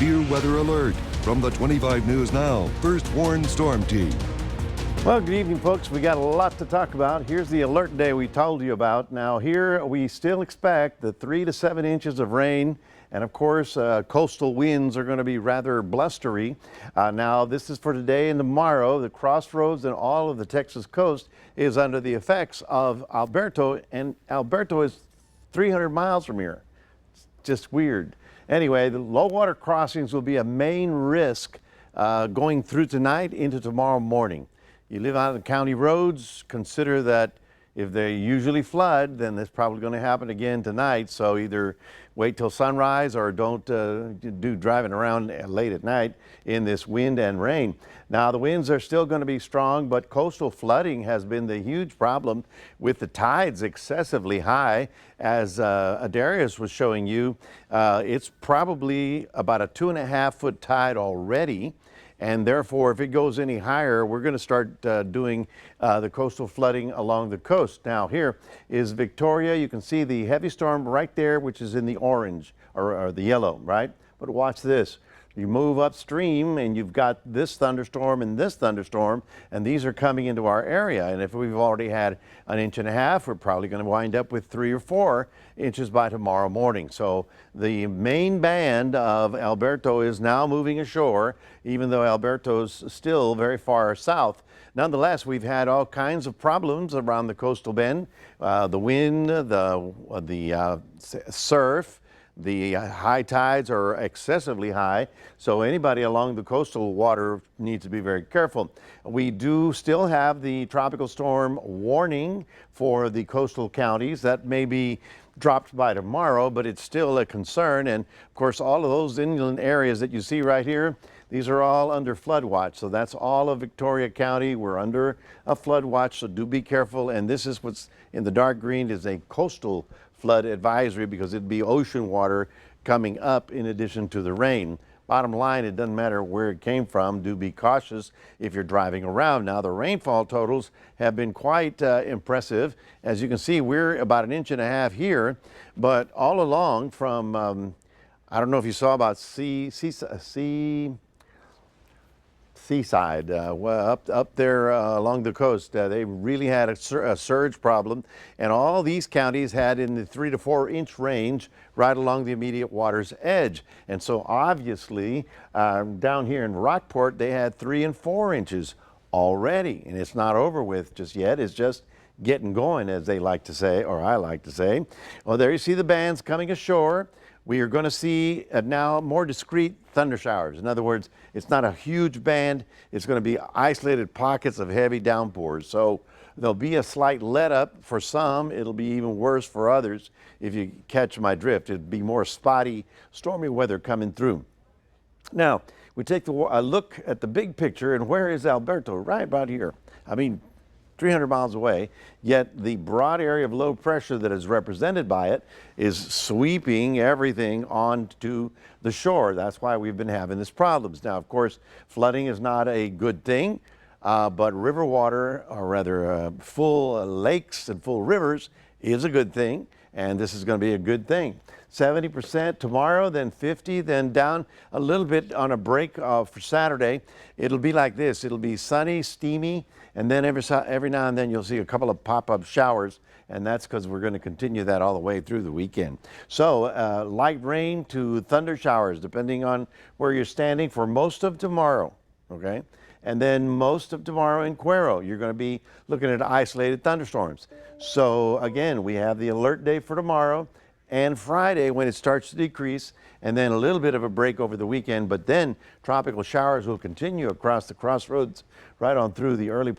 severe weather alert from the 25 News Now First Warn Storm Team. Well, good evening, folks. We got a lot to talk about. Here's the alert day we told you about. Now, here we still expect the 3 to 7 inches of rain. And of course, coastal winds are going to be rather blustery. Now, this is for today and tomorrow. The crossroads and all of the Texas coast is under the effects of Alberto, and Alberto is 300 miles from here. It's just weird. Anyway, the low water crossings will be a main risk going through tonight into tomorrow morning. You live out on the county roads, consider that if they usually flood, then it's probably going to happen again tonight. So either wait till sunrise or don't do driving around late at night in this wind and rain. Now, the winds are still going to be strong, but coastal flooding has been the huge problem with the tides excessively high. As Darius was showing you, it's probably about a 2.5-foot tide already. And therefore, if it goes any higher, we're going to start doing the coastal flooding along the coast. Now, here is Victoria. You can see the heavy storm right there, which is in the orange or the yellow, right? But watch this. You move upstream and you've got this thunderstorm and this thunderstorm, and these are coming into our area. And if we've already had 1.5 inches, we're probably going to wind up with 3 or 4 inches by tomorrow morning. So the main band of Alberto is now moving ashore, even though Alberto's still very far south. Nonetheless, we've had all kinds of problems around the coastal bend. The wind, the surf, the high tides are excessively high, so anybody along the coastal water needs to be very careful. We do still have the tropical storm warning for the coastal counties. That may be dropped by tomorrow, but it's still a concern. And of course, all of those inland areas that you see right here, these are all under flood watch. So that's all of Victoria County. We're under a flood watch, so do be careful. And this is what's in the dark green is a coastal flood advisory, because it'd be ocean water coming up in addition to the rain. Bottom line, it doesn't matter where it came from. Do be cautious if you're driving around. Now, the rainfall totals have been quite impressive. As you can see, we're about 1.5 inches here, but all along from, I don't know if you saw about Seaside, up there along the coast, they really had a surge problem, and all these counties had in the 3 to 4 inch range right along the immediate water's edge. And so obviously down here in Rockport, they had 3 and 4 inches already, and it's not over with just yet. It's just getting going, as they like to say, or I like to say. Well, there you see the bands coming ashore. We are going to see now more discrete thunder showers. In other words, it's not a huge band. It's going to be isolated pockets of heavy downpours. So there'll be a slight let up for some. It'll be even worse for others, if you catch my drift. It'd be more spotty, stormy weather coming through. Now, we take a look at the big picture, and where is Alberto? Right about here. I mean, 300 miles away, yet the broad area of low pressure that is represented by it is sweeping everything onto the shore. That's why we've been having these problems. Now, of course, flooding is not a good thing, but river water, or rather full lakes and full rivers, is a good thing, and this is going to be a good thing. 70% tomorrow, then 50%, then down a little bit on a break for Saturday. It'll be like this. It'll be sunny, steamy, and then every now and then you'll see a couple of pop-up showers, and that's because we're going to continue that all the way through the weekend. So light rain to thunder showers, depending on where you're standing, for most of tomorrow, okay? And then most of tomorrow in Cuero, you're going to be looking at isolated thunderstorms. So again, we have the alert day for tomorrow and Friday when it starts to decrease, and then a little bit of a break over the weekend, but then tropical showers will continue across the crossroads right on through the early